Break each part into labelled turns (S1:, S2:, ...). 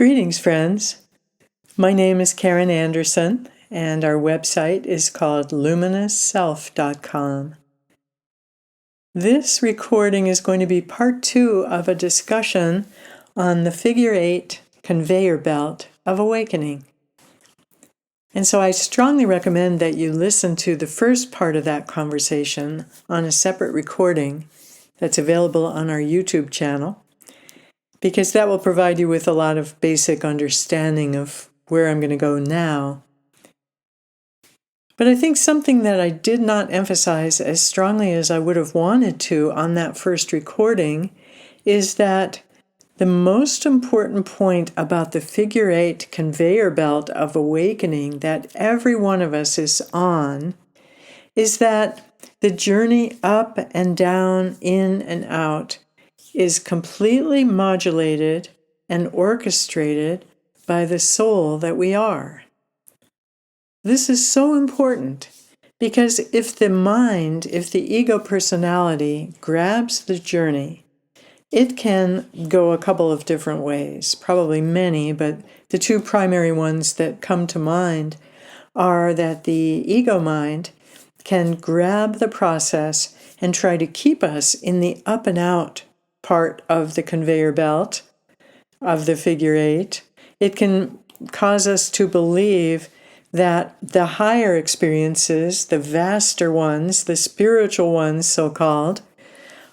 S1: Greetings, friends. My name is Karen Anderson, and our website is called luminousself.com. This recording is going to be part 2 of a discussion on the Figure 8 Conveyor Belt of Awakening. And so I strongly recommend that you listen to the first part of that conversation on a separate recording that's available on our YouTube channel, because that will provide you with a lot of basic understanding of where I'm going to go now. But I think something that I did not emphasize as strongly as I would have wanted to on that first recording is that the most important point about the Figure 8 Conveyor Belt of Awakening that every one of us is on is that the journey up and down, in and out, is completely modulated and orchestrated by the soul that we are. This is so important because if the ego personality grabs the journey, it can go a couple of different ways, probably many, but the two primary ones that come to mind are that the ego mind can grab the process and try to keep us in the up and out part of the conveyor belt of the Figure 8. It can cause us to believe that the higher experiences, the vaster ones, the spiritual ones, so-called,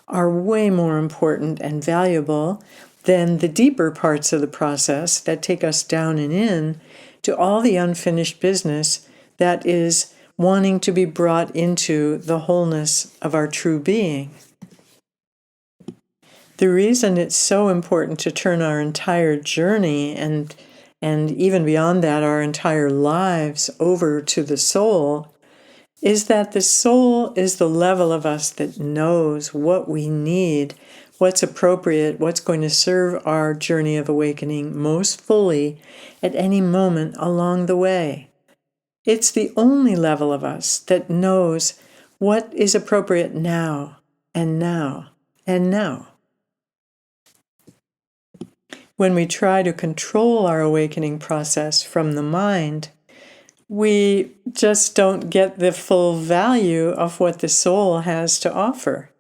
S1: are way more important and valuable than the deeper parts of the process that take us down and in to all the unfinished business that is wanting to be brought into the wholeness of our true being. The reason it's so important to turn our entire journey and even beyond that, our entire lives over to the soul is that the soul is the level of us that knows what we need, what's appropriate, what's going to serve our journey of awakening most fully at any moment along the way. It's the only level of us that knows what is appropriate now and now and now. When we try to control our awakening process from the mind, we just don't get the full value of what the soul has to offer,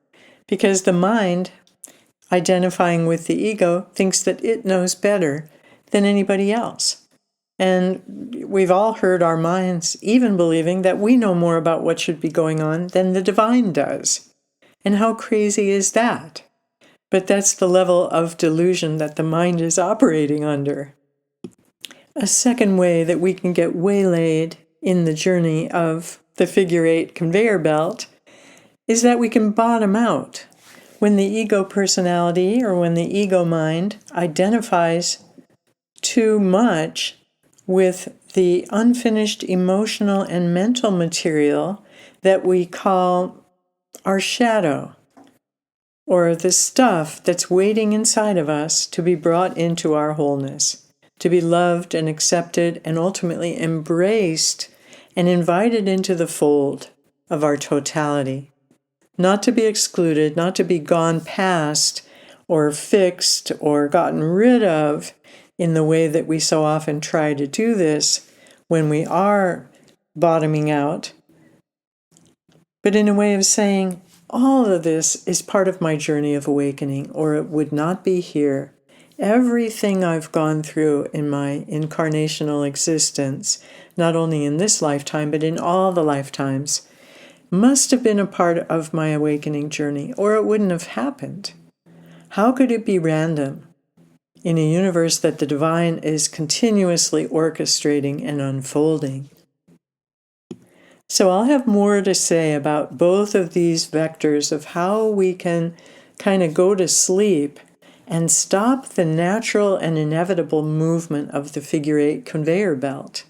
S1: because the mind, identifying with the ego, thinks that it knows better than anybody else. And we've all heard our minds even believing that we know more about what should be going on than the divine does. And how crazy is that? But that's the level of delusion that the mind is operating under. A second way that we can get waylaid in the journey of the Figure 8 conveyor belt is that we can bottom out when the ego personality or when the ego mind identifies too much with the unfinished emotional and mental material that we call our shadow, or the stuff that's waiting inside of us to be brought into our wholeness, to be loved and accepted and ultimately embraced and invited into the fold of our totality. Not to be excluded, not to be gone past or fixed or gotten rid of in the way that we so often try to do this when we are bottoming out, but in a way of saying, all of this is part of my journey of awakening, or it would not be here. Everything I've gone through in my incarnational existence, not only in this lifetime, but in all the lifetimes, must have been a part of my awakening journey, or it wouldn't have happened. How could it be random in a universe that the divine is continuously orchestrating and unfolding? So I'll have more to say about both of these vectors of how we can kind of go to sleep and stop the natural and inevitable movement of the Figure 8 conveyor belt.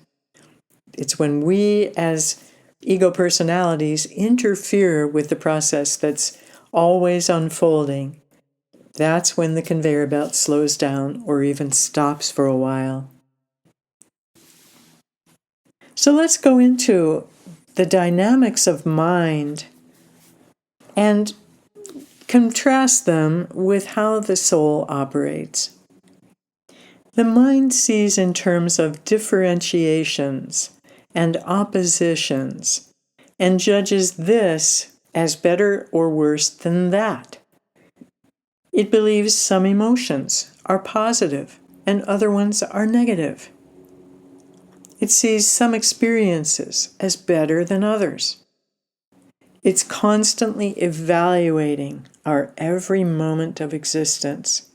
S1: It's when we, as ego personalities, interfere with the process that's always unfolding. That's when the conveyor belt slows down or even stops for a while. So let's go into the dynamics of mind and contrast them with how the soul operates. The mind sees in terms of differentiations and oppositions and judges this as better or worse than that. It believes some emotions are positive and other ones are negative. It sees some experiences as better than others. It's constantly evaluating our every moment of existence.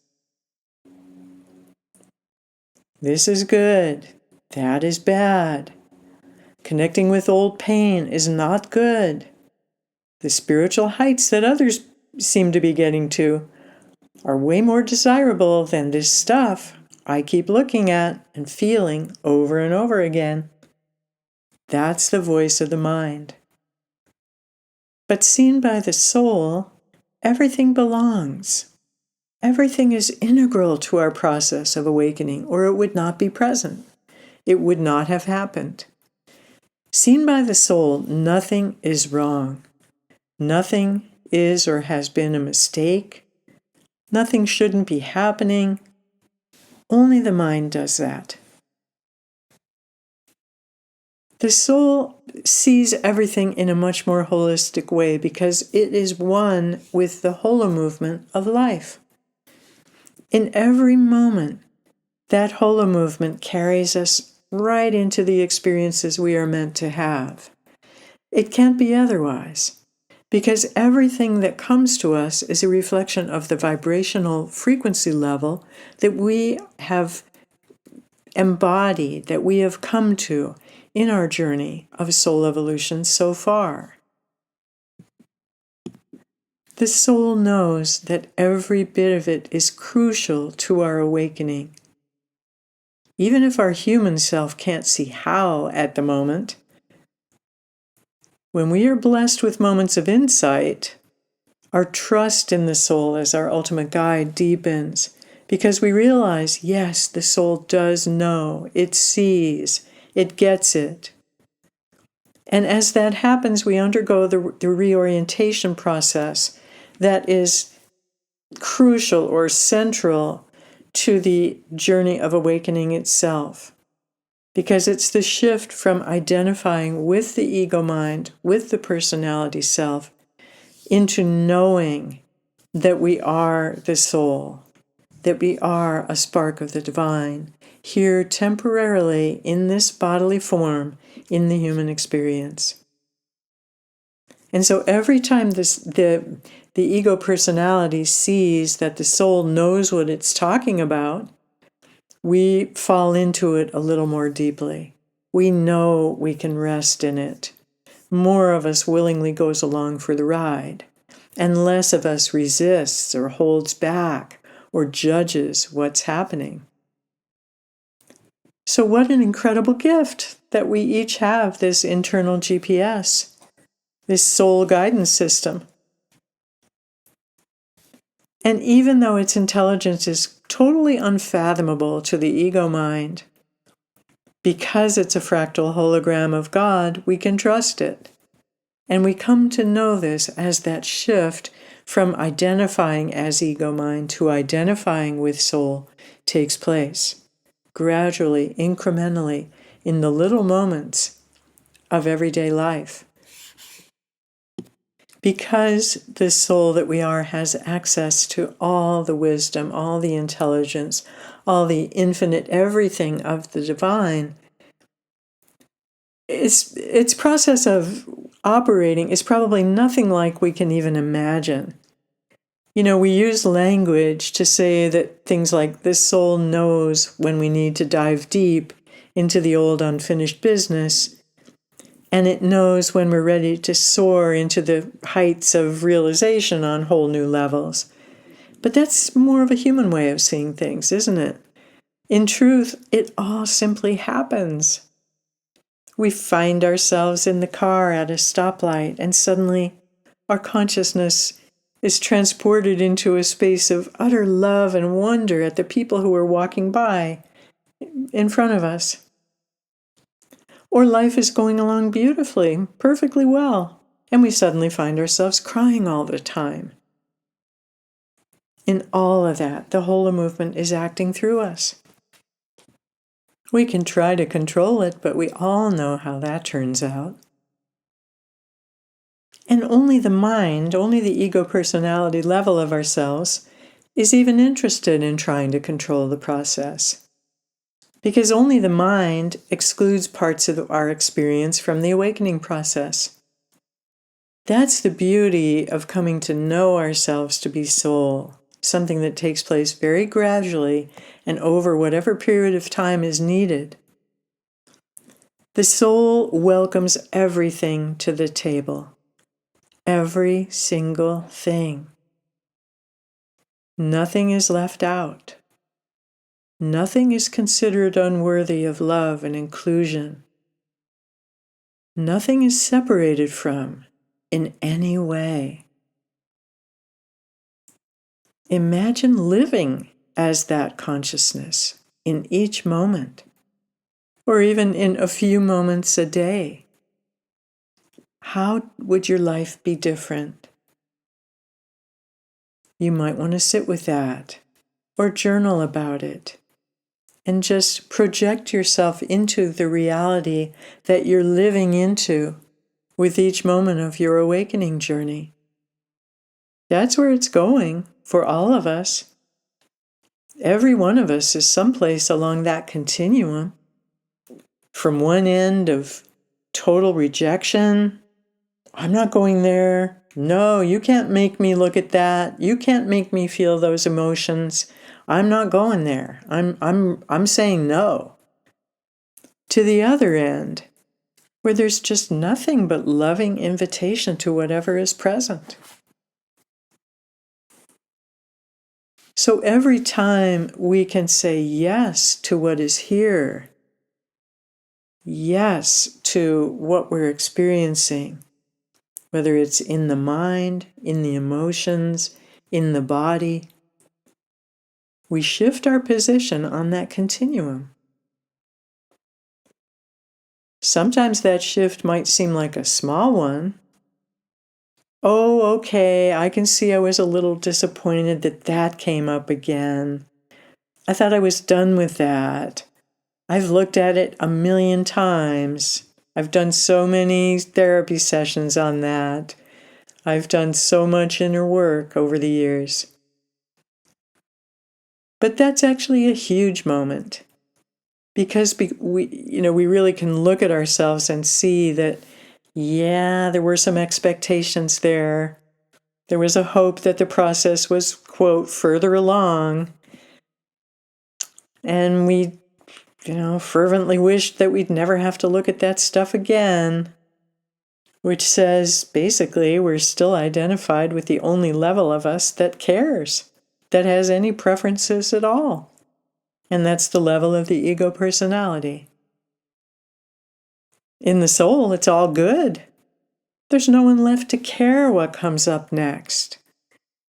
S1: This is good. That is bad. Connecting with old pain is not good. The spiritual heights that others seem to be getting to are way more desirable than this stuff I keep looking at and feeling over and over again. That's the voice of the mind. But seen by the soul, everything belongs. Everything is integral to our process of awakening, or it would not be present. It would not have happened. Seen by the soul, nothing is wrong. Nothing is or has been a mistake. Nothing shouldn't be happening. Only the mind does that. The soul sees everything in a much more holistic way because it is one with the holo movement of life. In every moment, that holo movement carries us right into the experiences we are meant to have. It can't be otherwise, because everything that comes to us is a reflection of the vibrational frequency level that we have embodied, that we have come to in our journey of soul evolution so far. The soul knows that every bit of it is crucial to our awakening. Even if our human self can't see how at the moment, when we are blessed with moments of insight, our trust in the soul as our ultimate guide deepens because we realize, yes, the soul does know, it sees, it gets it. And as that happens, we undergo the reorientation process that is crucial or central to the journey of awakening itself. Because it's the shift from identifying with the ego mind, with the personality self, into knowing that we are the soul, that we are a spark of the divine, here temporarily in this bodily form in the human experience. And so every time the ego personality sees that the soul knows what it's talking about, we fall into it a little more deeply. We know we can rest in it. More of us willingly goes along for the ride, and less of us resists or holds back or judges what's happening. So what an incredible gift that we each have this internal GPS, this soul guidance system. And even though its intelligence is totally unfathomable to the ego mind, because it's a fractal hologram of God, we can trust it. And we come to know this as that shift from identifying as ego mind to identifying with soul takes place, gradually, incrementally, in the little moments of everyday life. Because the soul that we are has access to all the wisdom, all the intelligence, all the infinite everything of the divine, its process of operating is probably nothing like we can even imagine. You know, we use language to say that things like this soul knows when we need to dive deep into the old unfinished business, and it knows when we're ready to soar into the heights of realization on whole new levels. But that's more of a human way of seeing things, isn't it? In truth, it all simply happens. We find ourselves in the car at a stoplight, and suddenly our consciousness is transported into a space of utter love and wonder at the people who are walking by in front of us. Or life is going along beautifully, perfectly well, and we suddenly find ourselves crying all the time. In all of that, the Holo movement is acting through us. We can try to control it, but we all know how that turns out. And only the mind, only the ego personality level of ourselves is even interested in trying to control the process. Because only the mind excludes parts of our experience from the awakening process. That's the beauty of coming to know ourselves to be soul, something that takes place very gradually and over whatever period of time is needed. The soul welcomes everything to the table. Every single thing. Nothing is left out. Nothing is considered unworthy of love and inclusion. Nothing is separated from in any way. Imagine living as that consciousness in each moment, or even in a few moments a day. How would your life be different? You might want to sit with that, or journal about it, and just project yourself into the reality that you're living into with each moment of your awakening journey. That's where it's going for all of us. Every one of us is someplace along that continuum, from one end of total rejection. I'm not going there. No, you can't make me look at that. You can't make me feel those emotions. I'm not going there. I'm saying no. To the other end, where there's just nothing but loving invitation to whatever is present. So every time we can say yes to what is here, yes to what we're experiencing, whether it's in the mind, in the emotions, in the body, we shift our position on that continuum. Sometimes that shift might seem like a small one. Oh, okay, I can see I was a little disappointed that came up again. I thought I was done with that. I've looked at it 1,000,000 times. I've done so many therapy sessions on that. I've done so much inner work over the years. But that's actually a huge moment. Because we really can look at ourselves and see that, yeah, there were some expectations there. There was a hope that the process was, quote, further along. And we, fervently wished that we'd never have to look at that stuff again. Which says, basically, we're still identified with the only level of us that cares, that has any preferences at all. And that's the level of the ego personality. In the soul, it's all good. There's no one left to care what comes up next.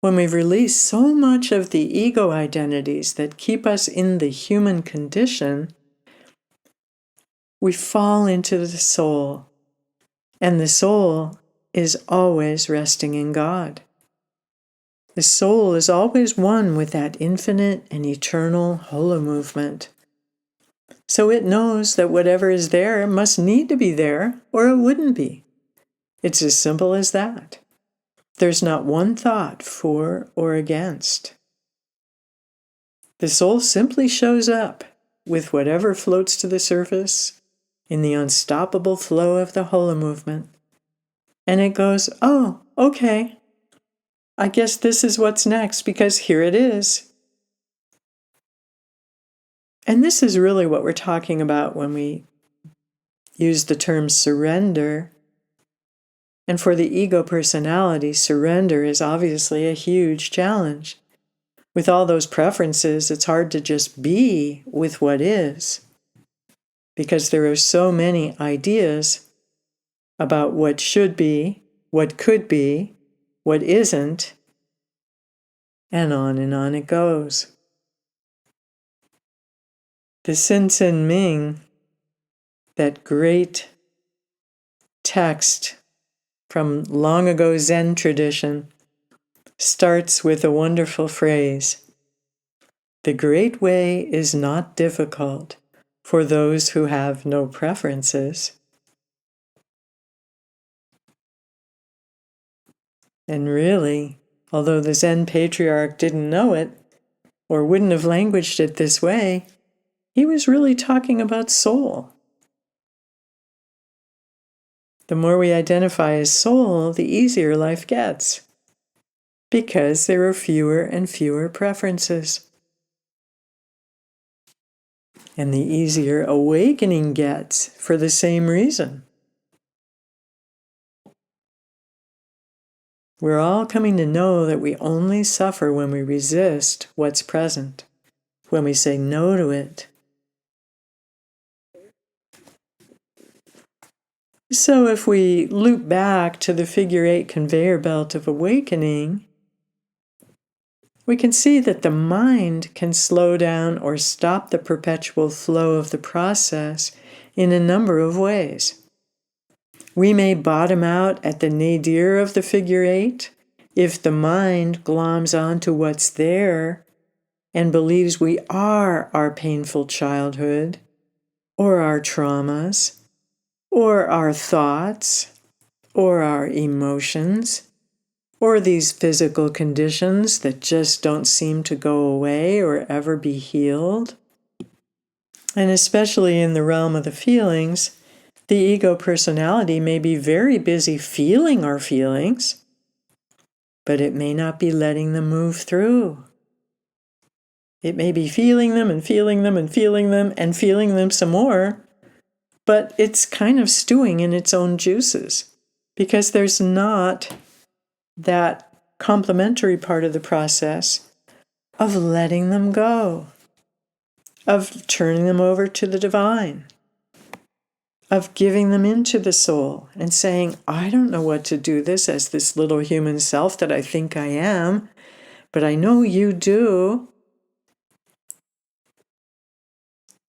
S1: When we've released so much of the ego identities that keep us in the human condition, we fall into the soul. And the soul is always resting in God. The soul is always one with that infinite and eternal holo movement. So it knows that whatever is there must need to be there, or it wouldn't be. It's as simple as that. There's not one thought for or against. The soul simply shows up with whatever floats to the surface in the unstoppable flow of the holo movement. And it goes, oh, okay. I guess this is what's next because here it is. And this is really what we're talking about when we use the term surrender. And for the ego personality, surrender is obviously a huge challenge. With all those preferences, it's hard to just be with what is, because there are so many ideas about what should be, what could be, what isn't, and on it goes. The Sin Ming, that great text from long ago Zen tradition, starts with a wonderful phrase. The great way is not difficult, for those who have no preferences. And really, although the Zen patriarch didn't know it, or wouldn't have languaged it this way, he was really talking about soul. The more we identify as soul, the easier life gets, because there are fewer and fewer preferences. And the easier awakening gets for the same reason. We're all coming to know that we only suffer when we resist what's present, when we say no to it. So if we loop back to the figure 8 conveyor belt of awakening, we can see that the mind can slow down or stop the perpetual flow of the process in a number of ways. We may bottom out at the nadir of the figure 8 if the mind gloms onto what's there and believes we are our painful childhood, or our traumas, or our thoughts, or our emotions, or these physical conditions that just don't seem to go away or ever be healed. And especially in the realm of the feelings, the ego personality may be very busy feeling our feelings, but it may not be letting them move through. It may be feeling them and feeling them and feeling them and feeling them some more, but it's kind of stewing in its own juices because there's not that complementary part of the process of letting them go, of turning them over to the divine, of giving them into the soul and saying, I don't know what to do this as this little human self that I think I am, but I know you do.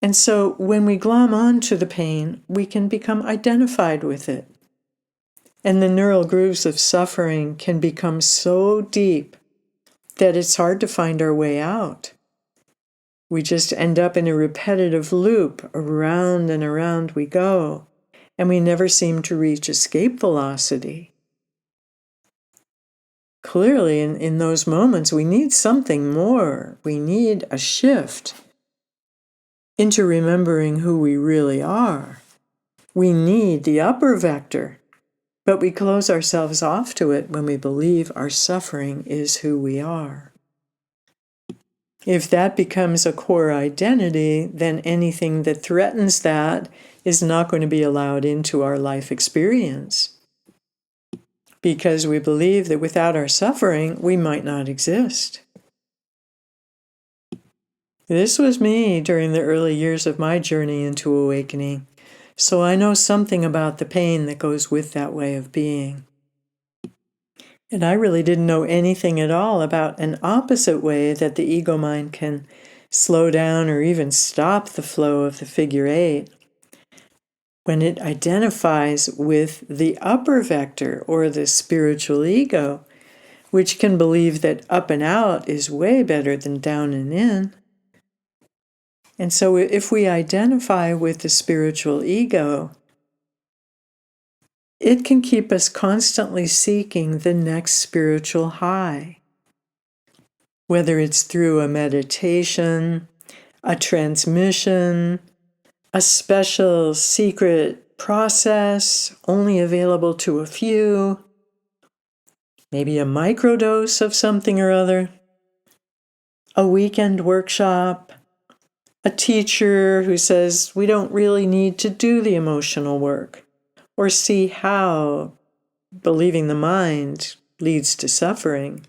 S1: And so when we glom on to the pain, we can become identified with it. And the neural grooves of suffering can become so deep that it's hard to find our way out. We just end up in a repetitive loop. Around and around we go, and we never seem to reach escape velocity. Clearly, in those moments, we need something more. We need a shift into remembering who we really are. We need the upper vector, but we close ourselves off to it when we believe our suffering is who we are. If that becomes a core identity, then anything that threatens that is not going to be allowed into our life experience, because we believe that without our suffering, we might not exist. This was me during the early years of my journey into awakening, so I know something about the pain that goes with that way of being. And I really didn't know anything at all about an opposite way that the ego mind can slow down or even stop the flow of the figure 8 when it identifies with the upper vector or the spiritual ego, which can believe that up and out is way better than down and in. And so if we identify with the spiritual ego, it can keep us constantly seeking the next spiritual high, whether it's through a meditation, a transmission, a special secret process only available to a few, maybe a microdose of something or other, a weekend workshop, a teacher who says we don't really need to do the emotional work or see how believing the mind leads to suffering.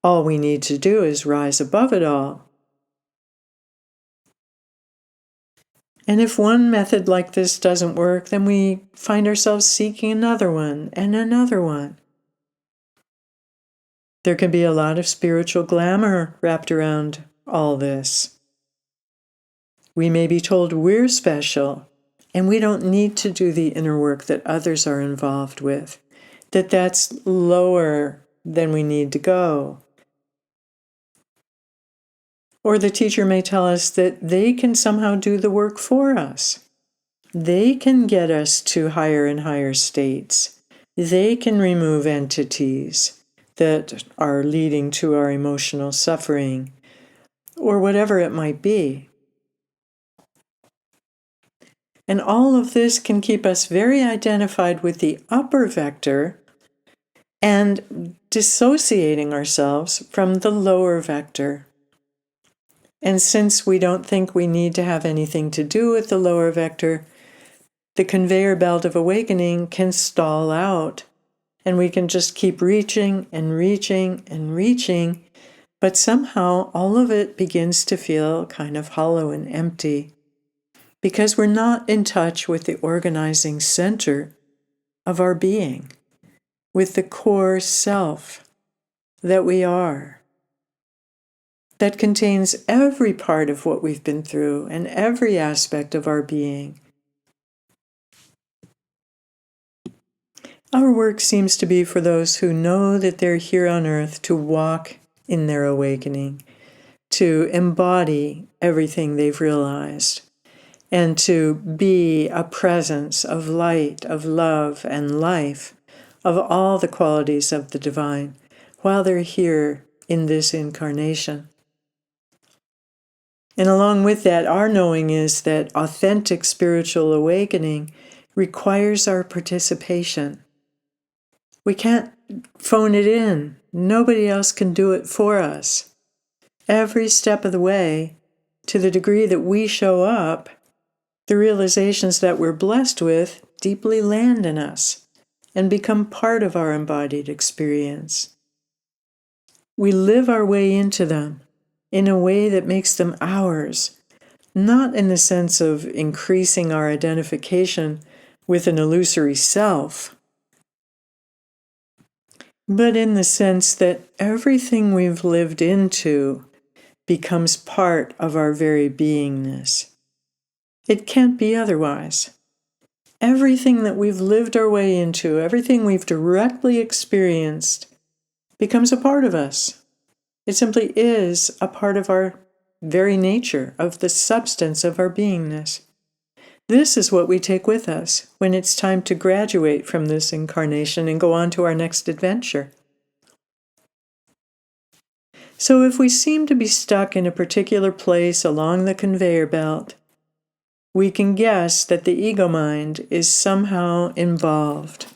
S1: All we need to do is rise above it all. And if one method like this doesn't work, then we find ourselves seeking another one and another one. There can be a lot of spiritual glamour wrapped around all this. We may be told we're special, and we don't need to do the inner work that others are involved with, that's lower than we need to go. Or the teacher may tell us that they can somehow do the work for us. They can get us to higher and higher states. They can remove entities that are leading to our emotional suffering, or whatever it might be. And all of this can keep us very identified with the upper vector and dissociating ourselves from the lower vector. And since we don't think we need to have anything to do with the lower vector, the conveyor belt of awakening can stall out, and we can just keep reaching and reaching and reaching, but somehow all of it begins to feel kind of hollow and empty, because we're not in touch with the organizing center of our being, with the core self that we are, that contains every part of what we've been through and every aspect of our being. Our work seems to be for those who know that they're here on earth to walk in their awakening, to embody everything they've realized, and to be a presence of light, of love, and life, of all the qualities of the divine, while they're here in this incarnation. And along with that, our knowing is that authentic spiritual awakening requires our participation. We can't phone it in. Nobody else can do it for us. Every step of the way, to the degree that we show up, the realizations that we're blessed with deeply land in us and become part of our embodied experience. We live our way into them in a way that makes them ours, not in the sense of increasing our identification with an illusory self, but in the sense that everything we've lived into becomes part of our very beingness. It can't be otherwise. Everything that we've lived our way into, everything we've directly experienced, becomes a part of us. It simply is a part of our very nature, of the substance of our beingness. This is what we take with us when it's time to graduate from this incarnation and go on to our next adventure. So if we seem to be stuck in a particular place along the conveyor belt, we can guess that the ego mind is somehow involved.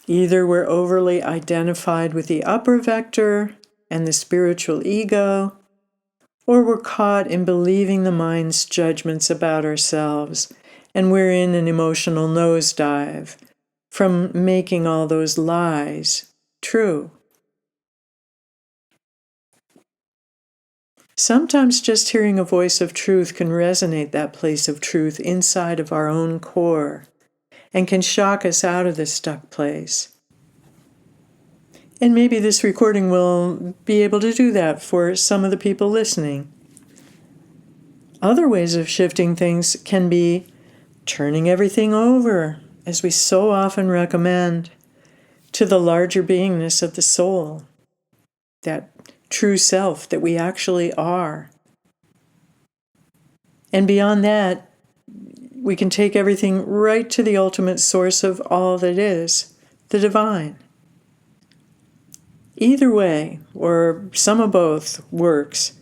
S1: Either we're overly identified with the upper vector and the spiritual ego, or we're caught in believing the mind's judgments about ourselves, and we're in an emotional nosedive from making all those lies true. Sometimes just hearing a voice of truth can resonate that place of truth inside of our own core and can shock us out of this stuck place. And maybe this recording will be able to do that for some of the people listening. Other ways of shifting things can be turning everything over, as we so often recommend, to the larger beingness of the soul, that true self that we actually are. And beyond that, we can take everything right to the ultimate source of all that is, the divine. Either way, or some of both, works.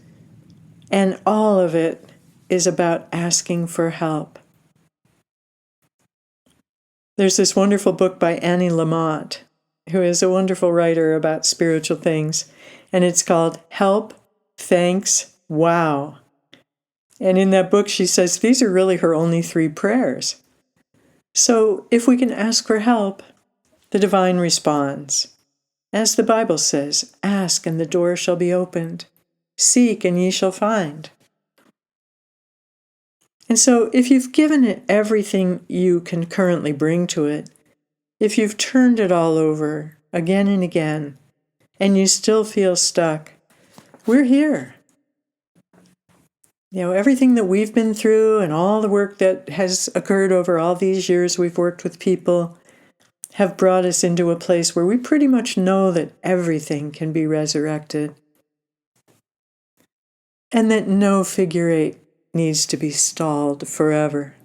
S1: And all of it is about asking for help. There's this wonderful book by Annie Lamott, who is a wonderful writer about spiritual things, and it's called Help, Thanks, Wow. And in that book she says these are really her only 3 prayers. So if we can ask for help, the divine responds. As the Bible says, ask and the door shall be opened. Seek and ye shall find. And so if you've given it everything you can currently bring to it, if you've turned it all over again and again, and you still feel stuck, we're here. Everything that we've been through and all the work that has occurred over all these years we've worked with people have brought us into a place where we pretty much know that everything can be resurrected. and that no figure eight needs to be stalled forever.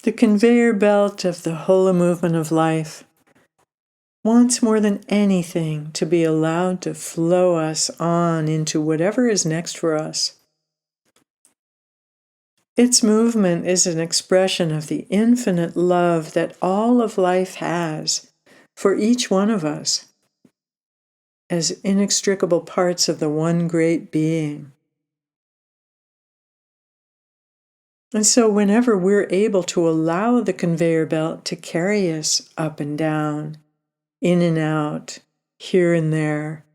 S1: The conveyor belt of the whole movement of life wants more than anything to be allowed to flow us on into whatever is next for us. Its movement is an expression of the infinite love that all of life has for each one of us as inextricable parts of the one great being. And so whenever we're able to allow the conveyor belt to carry us up and down, in and out, here and there,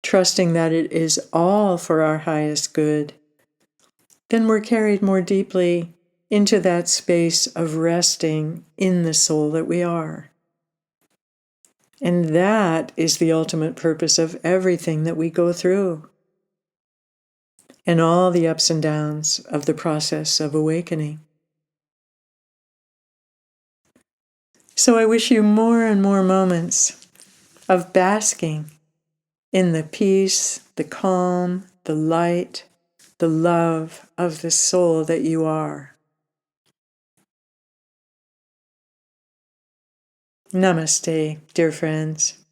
S1: trusting that it is all for our highest good, then we're carried more deeply into that space of resting in the soul that we are. And that is the ultimate purpose of everything that we go through, and all the ups and downs of the process of awakening. So I wish you more and more moments of basking in the peace, the calm, the light, the love of the soul that you are. Namaste, dear friends.